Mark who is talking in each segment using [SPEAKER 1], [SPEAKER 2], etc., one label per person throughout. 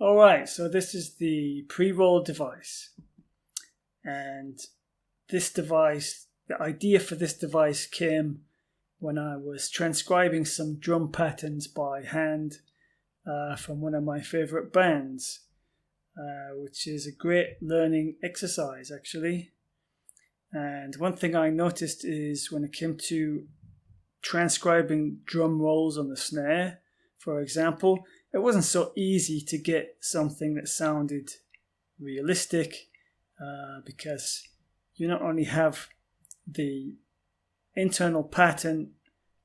[SPEAKER 1] Alright, so this is the pre-roll device. And this device, the idea for this device came when I was transcribing some drum patterns by hand from one of my favorite bands, which is a great learning exercise actually. And one thing I noticed is when it came to transcribing drum rolls on the snare, for example, it wasn't so easy to get something that sounded realistic because you not only have the internal pattern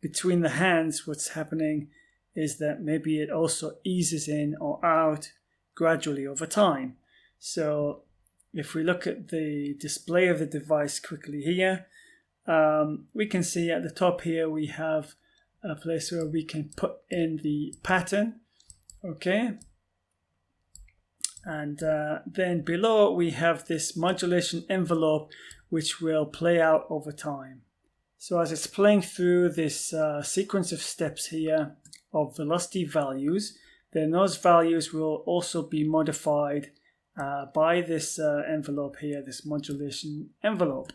[SPEAKER 1] between the hands, what's happening is that maybe it also eases in or out gradually over time. So if we look at the display of the device quickly here, we can see at the top here we have a place where we can put in the pattern, okay, and then below we have this modulation envelope which will play out over time. So as it's playing through this sequence of steps here of velocity values, then those values will also be modified by this envelope here, this modulation envelope.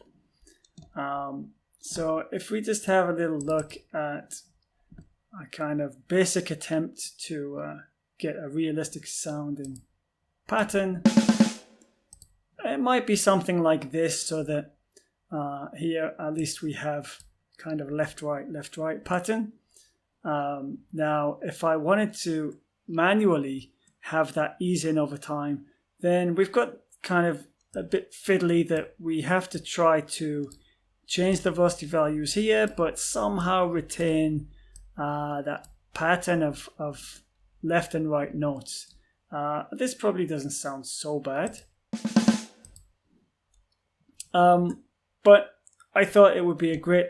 [SPEAKER 1] So if we just have a little look at a kind of basic attempt to get a realistic sounding pattern, it might be something like this, so that here at least we have kind of left right pattern. Now if I wanted to manually have that ease in over time, then we've got kind of a bit fiddly that we have to try to change the velocity values here but somehow retain that pattern of left and right notes. This probably doesn't sound so bad, but I thought it would be a great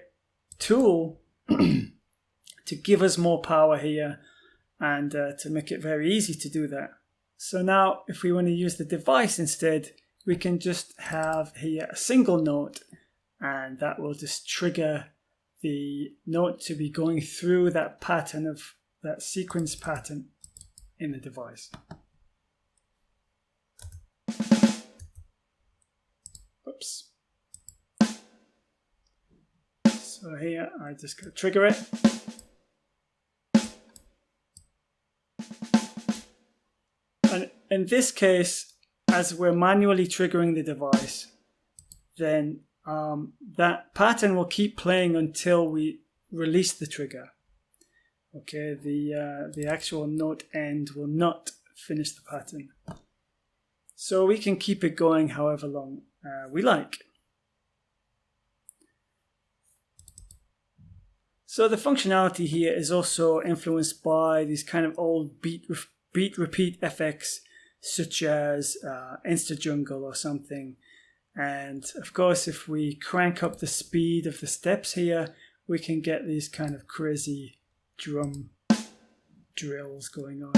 [SPEAKER 1] tool to give us more power here and to make it very easy to do that. So now if we want to use the device instead, we can just have here a single note, and that will just trigger the note to be going through that pattern of that sequence pattern in the device. Oops. So here I just got to trigger it. And in this case, as we're manually triggering the device, then that pattern will keep playing until we release the trigger. Okay, the actual note end will not finish the pattern. So we can keep it going however long we like. So the functionality here is also influenced by these kind of old beat repeat FX, such as Insta-Jungle or something. And of course, if we crank up the speed of the steps here, we can get these kind of crazy drum drills going on.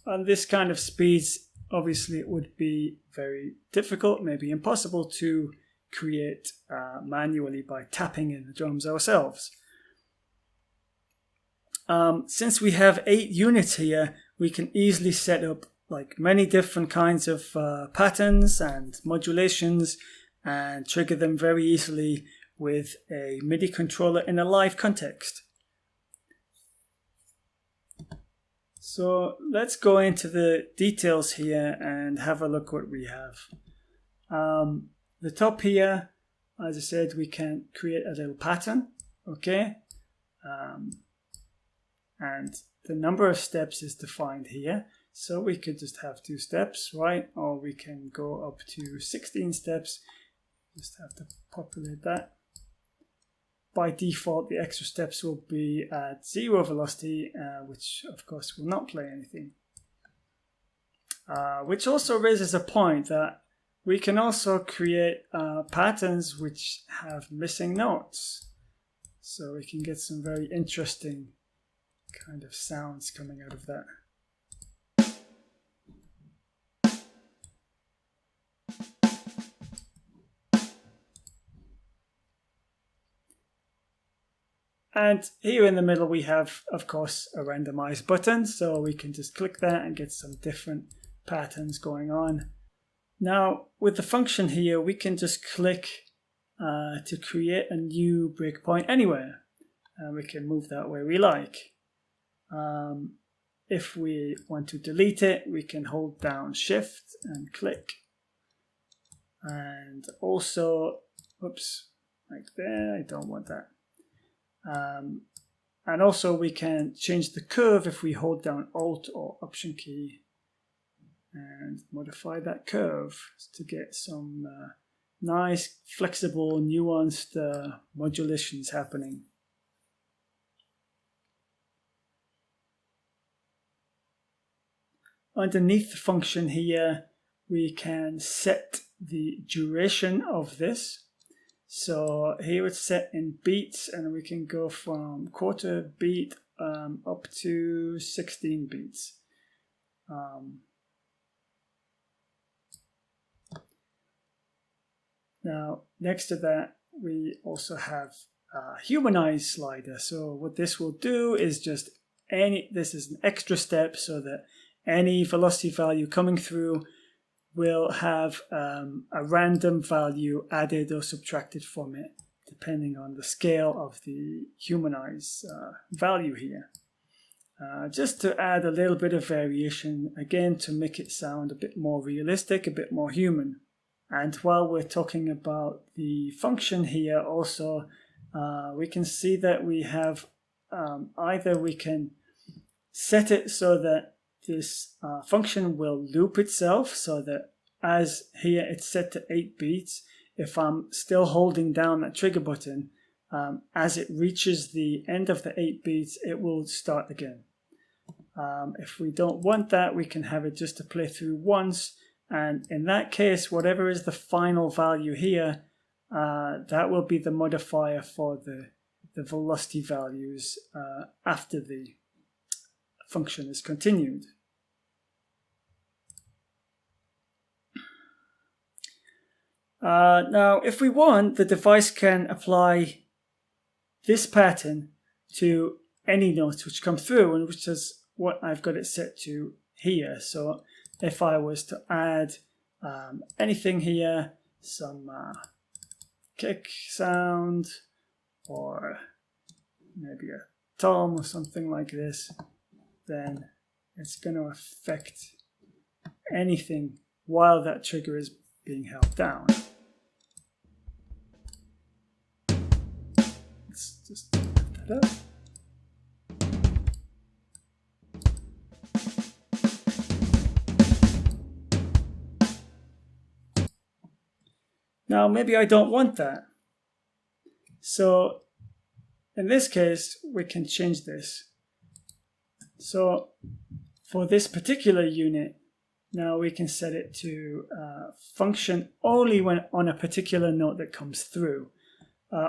[SPEAKER 1] And this kind of speeds, obviously it would be very difficult, maybe impossible to create manually by tapping in the drums ourselves. Since we have 8 units here, we can easily set up like many different kinds of patterns and modulations and trigger them very easily with a MIDI controller in a live context. So let's go into the details here and have a look what we have. The top here, as I said, we can create a little pattern, okay? And the number of steps is defined here. So we could just have 2 steps, right? Or we can go up to 16 steps. Just have to populate that. By default, the extra steps will be at 0 velocity, which of course will not play anything. Which also raises a point that we can also create patterns which have missing notes. So we can get some very interesting kind of sounds coming out of that. And here in the middle we have, of course, a randomize button, so we can just click that and get some different patterns going on. Now with the function here, we can just click to create a new breakpoint anywhere, and we can move that where we like. If we want to delete it, we can hold down Shift and click, and also, oops, like there, I don't want that. And also we can change the curve if we hold down Alt or Option key and modify that curve to get some nice, flexible, nuanced modulations happening. Underneath the function here, we can set the duration of this. So here it's set in beats, and we can go from quarter beat up to 16 beats. Now, next to that, we also have a humanize slider. So what this will do is just this is an extra step so that any velocity value coming through will have a random value added or subtracted from it, depending on the scale of the humanize value here. Just to add a little bit of variation, again, to make it sound a bit more realistic, a bit more human. And while we're talking about the function here, also, we can see that we have either we can set it so that this function will loop itself, so that as here it's set to 8 beats, if I'm still holding down that trigger button, as it reaches the end of the 8 beats, it will start again. If we don't want that, we can have it just to play through once, and in that case, whatever is the final value here, that will be the modifier for the velocity values after the function is continued. Now, if we want, the device can apply this pattern to any notes which come through, and which is what I've got it set to here. So if I was to add anything here, some kick sound, or maybe a tom or something like this, then it's going to affect anything while that trigger is being held down. Let's just lift that up. Now maybe I don't want that. So in this case, we can change this. So for this particular unit, now we can set it to function only when on a particular note that comes through,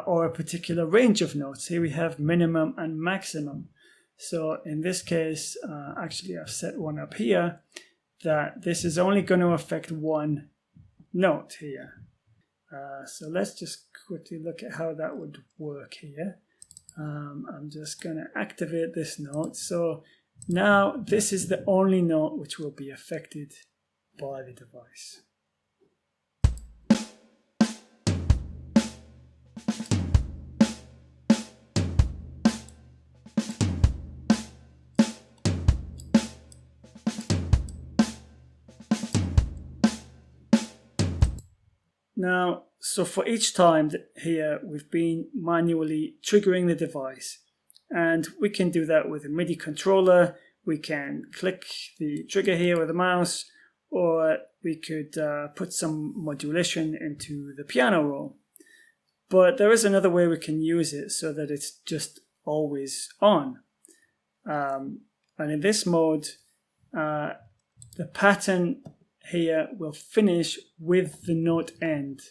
[SPEAKER 1] or a particular range of notes. Here we have minimum and maximum. So in this case, actually I've set one up here, that this is only going to affect one note here. So let's just quickly look at how that would work here. I'm just going to activate this note. So now this is the only note which will be affected by the device. Now, so for each time here, we've been manually triggering the device, and we can do that with a MIDI controller. We can click the trigger here with the mouse, or we could put some modulation into the piano roll. But there is another way we can use it so that it's just always on. And in this mode, the pattern here will finish with the note end.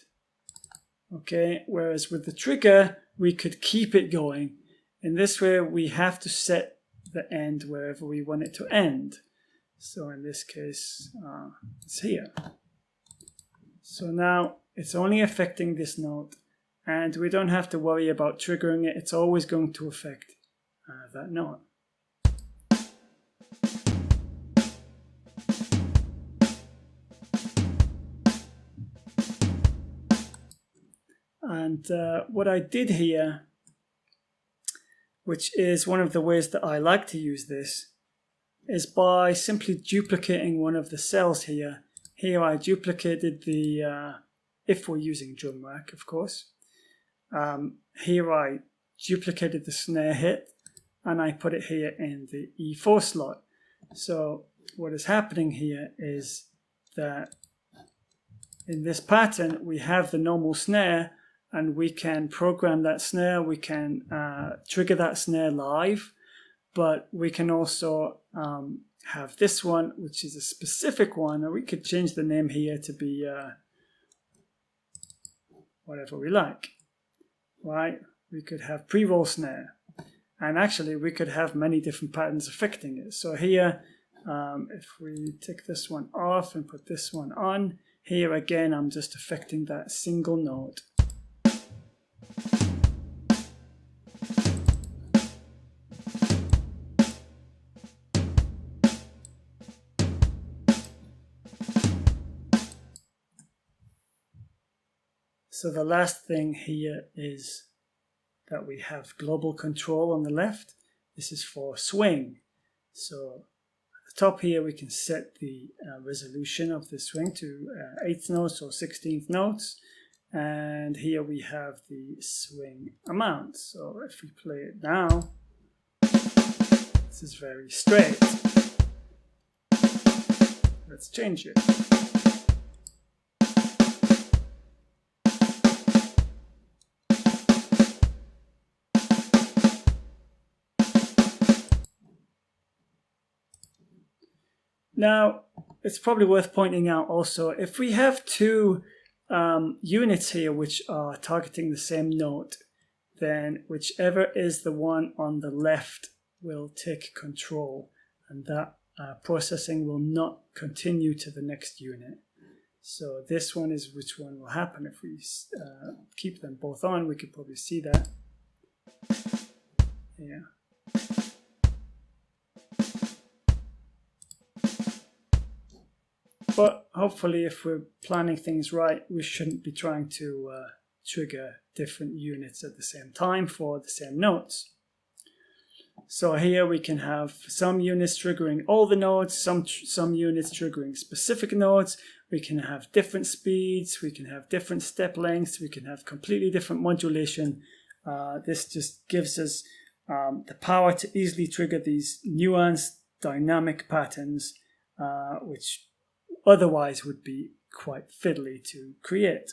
[SPEAKER 1] Okay, whereas with the trigger, we could keep it going. In this way, we have to set the end wherever we want it to end. So in this case, it's here. So now it's only affecting this note, and we don't have to worry about triggering it. It's always going to affect that note. And what I did here, which is one of the ways that I like to use this, is by simply duplicating one of the cells here. Here I duplicated the, if we're using drum rack, of course. Here I duplicated the snare hit, and I put it here in the E4 slot. So what is happening here is that in this pattern, we have the normal snare, and we can program that snare, we can trigger that snare live, but we can also have this one, which is a specific one, and we could change the name here to be whatever we like, right? We could have pre-roll snare, and actually we could have many different patterns affecting it. So here, if we take this one off and put this one on, here again I'm just affecting that single note. So the last thing here is that we have global control on the left. This is for swing. So at the top here we can set the resolution of the swing to 8th notes or 16th notes. And here we have the swing amount. So if we play it now, this is very straight. Let's change it. Now, it's probably worth pointing out also, if we have two units here which are targeting the same note, then whichever is the one on the left will take control, and that processing will not continue to the next unit. So this one is which one will happen. If we keep them both on, we could probably see that. Yeah. But hopefully if we're planning things right, we shouldn't be trying to trigger different units at the same time for the same notes. So here we can have some units triggering all the notes, some units triggering specific notes. We can have different speeds, we can have different step lengths, we can have completely different modulation. This just gives us the power to easily trigger these nuanced dynamic patterns, which otherwise would be quite fiddly to create.